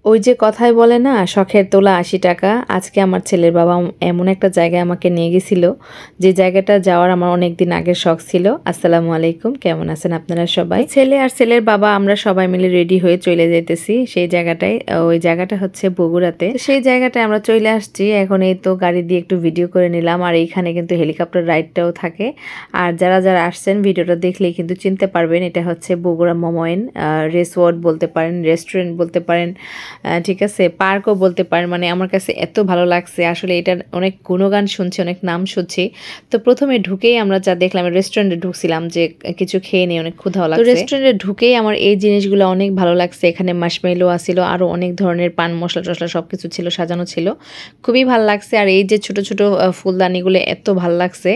ওই যে কথায় বলে না, শখের তোলা ৮০ টাকা। আজকে আমার ছেলের বাবা এমন একটা জায়গায় আমাকে নিয়ে গেছিল, যে জায়গাটা যাওয়ার আমার অনেক দিন আগের শখ ছিল। আসসালামু আলাইকুম, কেমন আছেন আপনারা সবাই? ছেলে আর ছেলের বাবা আমরা সবাই মিলে রেডি হয়ে চলে যেতেছি সেই জায়গাটায়। ওই জায়গাটা হচ্ছে বগুড়াতে। সেই জায়গাটায় আমরা চলে আসছি। এখন এই তো গাড়ি দিয়ে একটু ভিডিও করে নিলাম। আর এইখানে কিন্তু হেলিকপ্টার রাইডটাও থাকে। আর যারা যারা আসছেন ভিডিওটা দেখলেই কিন্তু চিনতে পারবেন, এটা হচ্ছে বগুড়া মোমোয়েন রিসোর্ট বলতে পারেন, রেস্টুরেন্ট বলতে পারেন, ঠিক আছে, পার্কও বলতে পারেন। মানে আমার কাছে এত ভালো লাগছে আসলে, এটার অনেক গুণগান শুনছি, অনেক নাম শুনছি। তো প্রথমে ঢুকেই আমরা যা দেখলাম, রেস্টুরেন্টে ঢুকছিলাম যে কিছু খেয়ে নিই, অনেক ক্ষুধাও লাগছে। রেস্টুরেন্টে ঢুকেই আমার এই জিনিসগুলো অনেক ভালো লাগছে। এখানে মাশমেলো আসিল, আরও অনেক ধরনের পান মশলা টশলা সব কিছু ছিল, সাজানো ছিল, খুবই ভালো লাগছে। আর এই যে ছোট ছোট ফুলদানিগুলো এত ভালো লাগছে।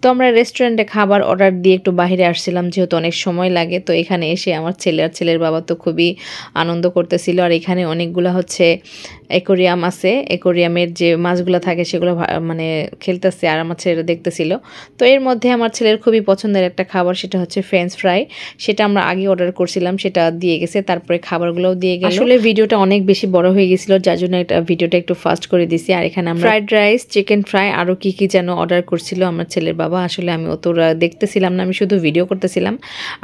তো আমরা রেস্টুরেন্টে খাবার অর্ডার দিয়ে একটু বাইরে আসছিলাম, যেহেতু অনেক সময় লাগে। তো এখানে এসে আমার ছেলে আর ছেলের বাবা তো খুবই আনন্দ করতেছিল। আর এখানে অনেকগুলো হচ্ছে অ্যাকোরিয়াম আছে, অ্যাকোরিয়ামের যে মাছগুলো থাকে সেগুলো মানে খেলতেছে, আর আমার ছেলেরা দেখতেছিল। তো এর মধ্যে আমার ছেলের খুবই পছন্দের একটা খাবার, সেটা হচ্ছে ফ্রেঞ্চ ফ্রাই। সেটা আমরা আগে অর্ডার করছিলাম, সেটা দিয়ে গেছে, তারপরে খাবারগুলোও দিয়ে গেল। আসলে ভিডিওটা অনেক বেশি বড় হয়ে গেছিল, যার জন্য এটা ভিডিওটা একটু ফাস্ট করে দিছি। আর এখানে আমরা ফ্রাইড রাইস, চিকেন ফ্রাই, আরও কি কি যেন অর্ডার করছিল আমার ছেলের বাবা। আসলে আমি অতটা দেখতেছিলাম না, আমি শুধু ভিডিও করতেছিলাম।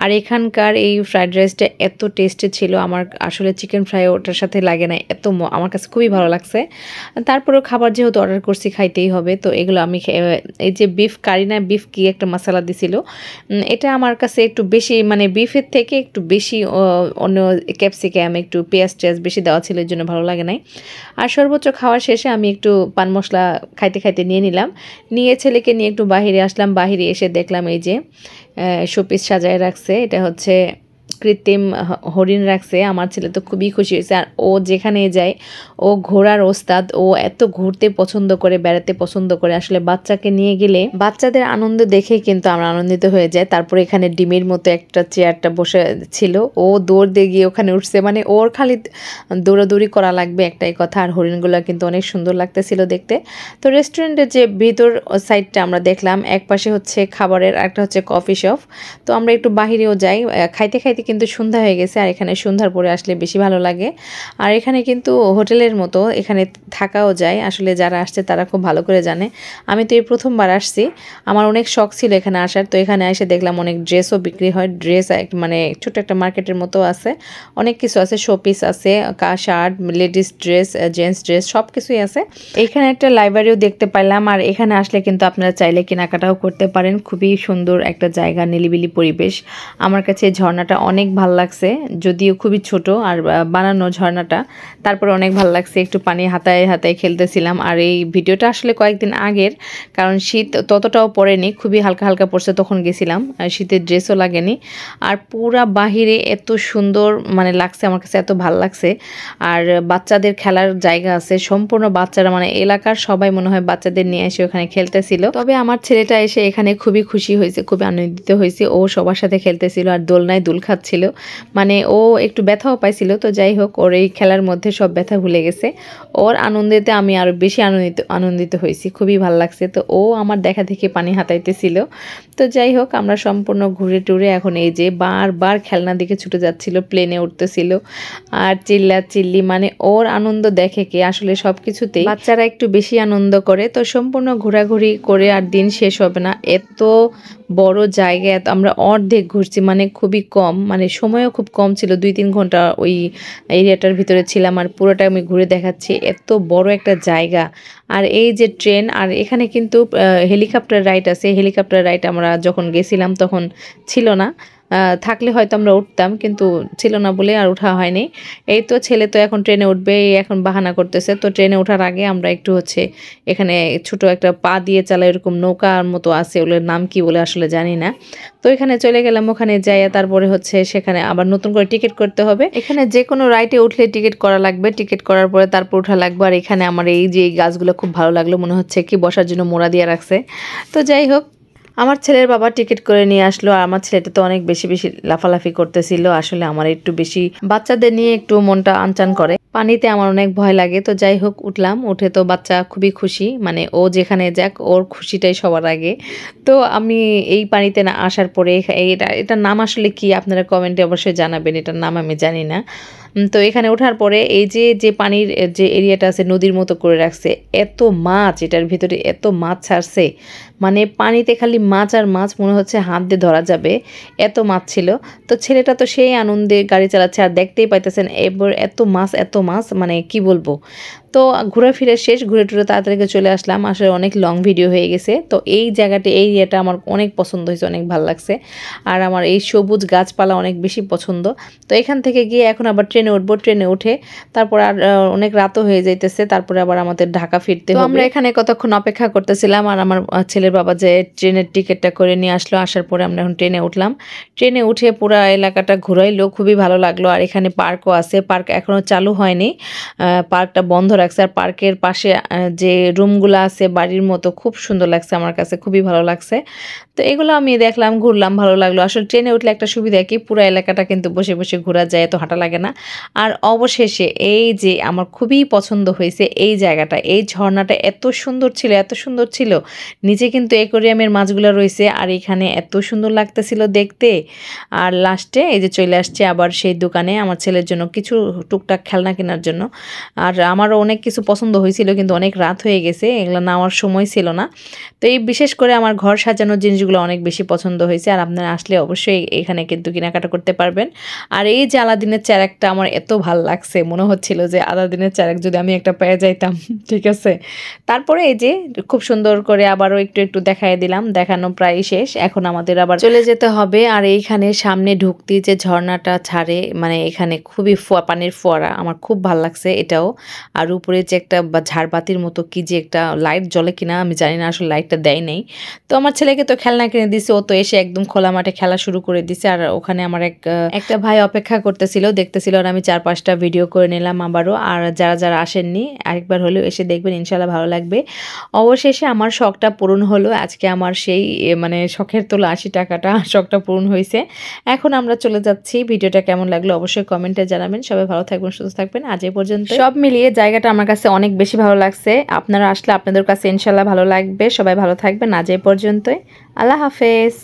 আর এখানকার এই ফ্রাইড রাইসটা এত টেস্টি ছিল, আমার আসলে চিকেন ফ্রাই ওটার সাথে লাগে না, এত আমার কাছে খুবই ভালো লাগছে। তারপরেও খাবার যেহেতু অর্ডার করছি, খাইতেই হবে। তো এগুলো আমি এই যে বিফ কারি না, বিফ কি একটা মশলা দিছিল, এটা আমার কাছে একটু বেশি, মানে বিফের থেকে একটু বেশি অন্য ক্যাপসিকাম, একটু পেঁয়াজ টেয়াজ বেশি দেওয়া ছিল, এর জন্য ভালো লাগে নাই। আর সর্বোচ্চ খাওয়ার শেষে আমি একটু পান মশলা খাইতে খাইতে নিয়ে নিলাম, নিয়ে ছেলেকে নিয়ে একটু বাহিরে আসলাম। বাহিরে এসে দেখলাম এই যে শোপিস সাজায় রাখছে, এটা হচ্ছে কৃত্রিম হরিণ রাখছে। আমার ছেলে তো খুবই খুশি হয়েছে। আর ও যেখানে যায়, ও ঘোরার ওস্তাদ, ও এত ঘুরতে পছন্দ করে, বেড়াতে পছন্দ করে। আসলে বাচ্চাকে নিয়ে গেলে বাচ্চাদের আনন্দ দেখেই কিন্তু আমরা আনন্দিত হয়ে যাই। তারপরে এখানে ডিমের মতো একটা চেয়ারটা বসে ছিল, ও দৌড় দিয়ে গিয়ে ওখানে উঠছে, মানে ওর খালি দৌড়াদৌড়ি করা লাগবে একটাই কথা। আর হরিণগুলো কিন্তু অনেক সুন্দর লাগতেছিল দেখতে। তো রেস্টুরেন্টের যে ভিতর সাইডটা আমরা দেখলাম, এক পাশে হচ্ছে খাবারের, একটা হচ্ছে কফি শপ। তো আমরা একটু বাহিরেও যাই, খাইতে খাইতে কিন্তু সন্ধ্যা হয়ে গেছে। আর এখানে সন্ধ্যার পরে আসলে বেশি ভালো লাগে। আর এখানে কিন্তু হোটেলের মতো এখানে থাকাও যায়, আসলে যারা আসছে তারা খুব ভালো করে জানে। আমি তো এই প্রথমবার আসছি, আমার অনেক শখ ছিল এখানে আসার। তো এখানে এসে দেখলাম অনেক ড্রেসও বিক্রি হয়, ড্রেস মানে ছোট একটা মার্কেটের মতো আছে, অনেক কিছু আছে, শোপিস আছে, shirt, ladies dress, gents dress, সব কিছুই আছে। এখানে একটা লাইব্রেরিও দেখতে পাইলাম। আর এখানে আসলে কিন্তু আপনারা চাইলে কেনাকাটাও করতে পারেন, খুবই সুন্দর একটা জায়গা, নিলিবিলি পরিবেশ। আমার কাছে ঝর্ণাটা অনেক ভাল লাগছে, যদিও খুবই ছোট আর বানানো ঝর্ণাটা, তারপরে অনেক ভালো লাগছে। একটু পানি হাতায় হাতায় খেলতেছিলাম। আর এই ভিডিওটা আসলে কয়েকদিন আগের, কারণ শীত ততটাও পড়েনি, খুবই হালকা হালকা পড়ছে তখন গেছিলাম, শীতের ড্রেসও লাগেনি। আর পুরা বাহিরে এত সুন্দর মানে লাগছে, আমার কাছে এত ভালো লাগছে। আর বাচ্চাদের খেলার জায়গা আছে, সম্পূর্ণ বাচ্চারা, মানে এলাকার সবাই মনে হয় বাচ্চাদের নিয়ে এসে ওখানে খেলতেছিল। তবে আমার ছেলেটা এসে এখানে খুবই খুশি হয়েছে, খুবই আনন্দিত হয়েছে, ও সবার সাথে খেলতেছিল আর দোলনায় দুল খাচ্ছিল, মানে ও একটু ব্যথাও পাইছিল। তো যাই হোক, ওর এই খেলার মধ্যে সব ব্যথা ভুলে গেছে। ওর আনন্দেতে আমি আরও বেশি আনন্দিত হয়েছি, খুবই ভালো লাগছে। তো ও আমার দেখা দেখি পানি হাতাইতেছিল। তো যাই হোক, আমরা সম্পূর্ণ ঘুরে টুরে এখন এই যে বারবার খেলনার দিকে ছুটে যাচ্ছিল, প্লেনে উঠতেছিল আর চিল্লি, মানে ওর আনন্দ দেখে কি আসলে সব কিছুতেই বাচ্চারা একটু বেশি আনন্দ করে। তো সম্পূর্ণ ঘোরাঘুরি করে আর দিন শেষ হবে না, এত বড় জায়গায় আমরা অর্ধেক ঘুরছি, মানে খুবই কম, মানে সময়ও খুব কম ছিল, 2-3 ঘন্টা ওই এরিয়াটার ভিতরে ছিলাম। আর পুরোটা আমি ঘুরে দেখাচ্ছি, এত বড় একটা জায়গা। আর এই যে ট্রেন, আর এখানে কিন্তু হেলিকপ্টার রাইড আছে। হেলিকপ্টার রাইড আমরা যখন গেছিলাম তখন ছিল না, থাকলে হয়তো আমরা উঠতাম, কিন্তু ছিল না বলে আর ওঠা হয়নি। এই তো ছেলে তো এখন ট্রেনে উঠবে, এখন বাহানা করতেছে। তো ট্রেনে ওঠার আগে আমরা একটু হচ্ছে এখানে ছোট একটা পা দিয়ে চালা এরকম নৌকার মতো আছে, ওগুলোর নাম কি বলে আসলে জানি না। তো এখানে চলে গেলাম, ওখানে যাইয়া তারপরে হচ্ছে সেখানে আবার নতুন করে টিকিট করতে হবে। এখানে যে কোনো রাইডে উঠলে টিকিট করা লাগবে, টিকিট করার পরে তারপর ওঠা লাগবে। আর এখানে আমার এই যে এই গাছগুলো খুব ভালো লাগলো, মনে হচ্ছে কি বসার জন্য মোড়া দিয়ে রাখছে। তো যাই হোক, আমার ছেলের বাবা টিকিট করে নিয়ে আসলো। আর আমার ছেলেটা তো অনেক বেশি বেশি লাফালাফি করতেছিল। আসলে আমার একটু বেশি বাচ্চাদের নিয়ে একটু মনটা আনচান করে, পানিতে আমার অনেক ভয় লাগে। তো যাই হোক, উঠলাম, উঠে তো বাচ্চা খুবই খুশি, মানে ও যেখানে যাক ওর খুশিটাই সবার আগে। তো আমি এই পানিতে না আসার পরে এটার নাম আসলে কি আপনারা কমেন্টে অবশ্যই জানাবেন, এটার নাম আমি জানি না। তো এখানে ওঠার পরে এই যে পানির যে এরিয়াটা আছে নদীর মতো করে রাখছে, এত মাছ, এটার ভিতরে এত মাছ ছাড়ছে, মানে পানিতে খালি মাছ আর মাছ, মনে হচ্ছে হাত দিয়ে ধরা যাবে, এত মাছ ছিল। তো ছেলেটা তো সেই আনন্দে গাড়ি চালাচ্ছে, আর দেখতেই পাইতেছেন এবার এত মাছ, মানে কি বলবো। তো ঘোরাফেরা শেষ, ঘুরে টুরে তাড়াতাড়ি চলে আসলাম। আসলে অনেক লং ভিডিও হয়ে গেছে। তো এই জায়গাটা, এই এরিয়াটা আমার অনেক পছন্দ হয়েছে, অনেক ভালো লাগছে। আর আমার এই সবুজ গাছপালা অনেক বেশি পছন্দ। তো এখান থেকে গিয়ে এখন আবার ট্রেনে উঠবো, ট্রেনে উঠে তারপর আর অনেক রাতও হয়ে যাইতেছে, তারপরে আবার আমাদের ঢাকা ফিরতে হবে। আমরা এখানে কতক্ষণ অপেক্ষা করতেছিলাম, আর আমার ছেলের বাবা যে ট্রেনের টিকিটটা করে নিয়ে আসলো, আসার পরে আমরা এখন ট্রেনে উঠলাম। ট্রেনে উঠে পুরো এলাকাটা ঘুরাইলো, খুবই ভালো লাগলো। আর এখানে পার্কও আছে, পার্ক এখনও চালু হয়নি, পার্কটা বন্ধ রাখছে। আর পার্কের পাশে যে রুমগুলো আছে বাড়ির মতো, খুব সুন্দর লাগছে, আমার কাছে খুবই ভালো লাগছে। তো এগুলো আমি দেখলাম, ঘুরলাম, ভালো লাগলো। আসলে ট্রেনে উঠলে একটা সুবিধা কি, পুরো এলাকাটা কিন্তু বসে বসে ঘোরা যায়, এত হাঁটা লাগে না। আর অবশেষে এই যে আমার খুবই পছন্দ হয়েছে এই জায়গাটা, এই ঝর্ণাটা এত সুন্দর ছিল, এত সুন্দর ছিল। নিচে কিন্তু অ্যাকোয়ারিয়ামের মাছগুলো রয়েছে, আর এখানে এত সুন্দর লাগতেছিল দেখতে। আর লাস্টে এই যে চলে আসছে আবার সেই দোকানে আমার ছেলের জন্য কিছু টুকটাক খেলনা কেনার জন্য। আর আমারও অনেক কিছু পছন্দ হয়েছিল, কিন্তু অনেক রাত হয়ে গেছে, এগুলো নেওয়ার সময় ছিল না। তো এই বিশেষ করে আমার ঘর সাজানোর জিনিসগুলো অনেক বেশি পছন্দ হয়েছে। আর আপনারা আসলে অবশ্যই এখানে কিন্তু কেনাকাটা করতে পারবেন। আর এই যে আলাদিনের চ্যারাকটা আমার এত ভাল লাগছে, মনে হচ্ছিল যে আলাদিনের চ্যারাক যদি আমি একটা পেয়ে যাইতাম। ঠিক আছে, তারপরে এই যে খুব সুন্দর করে আবারও একটু দেখাই দিলাম, দেখানো প্রায় শেষ, এখন আমাদের আবার চলে যেতে হবে। আর এইখানে সামনে ঢুকতে যে ঝর্ণাটা ছাড়ে, মানে এখানে খুবই পানির ফোয়ারা, আমার খুব ভাল লাগছে এটাও। আর উপরে যে একটা ঝাড়বাতির মতো কি যে একটা লাইট জ্বলে কিনা আমি জানি না, আসলে লাইটটা দেয় নেই। তো আমার ছেলেকে তো খেলনা কিনে দিছে, ও তো এসে একদম খোলা মাঠে খেলা শুরু করে দিছে। আর ওখানে আমার একটা ভাই অপেক্ষা করতেছিল, দেখতেছিল, আর আমি 4-5টা ভিডিও করে নিলাম আবারও। আর যারা আসেননি আরেকবার হলেও এসে দেখবেন, ইনশাল্লাহ ভালো লাগবে। অবশেষে আমার শখটা পূরণ হলো, আজকে আমার সেই মানে শখের তোলা 80 টাকাটা শখটা পূরণ হয়েছে। এখন আমরা চলে যাচ্ছি। ভিডিওটা কেমন লাগলো অবশ্যই কমেন্টে জানাবেন। সবাই ভালো থাকবেন, সুস্থ থাকবেন। আজ এই পর্যন্ত। সব মিলিয়ে জায়গাটা আমার কাছে অনেক বেশি ভালো লাগছে, আপনারা আসলে আপনাদের কাছে ইনশাল্লাহ ভালো লাগবে। সবাই ভালো থাকবেন, আজ এই পর্যন্তই। আল্লাহ হাফেজ।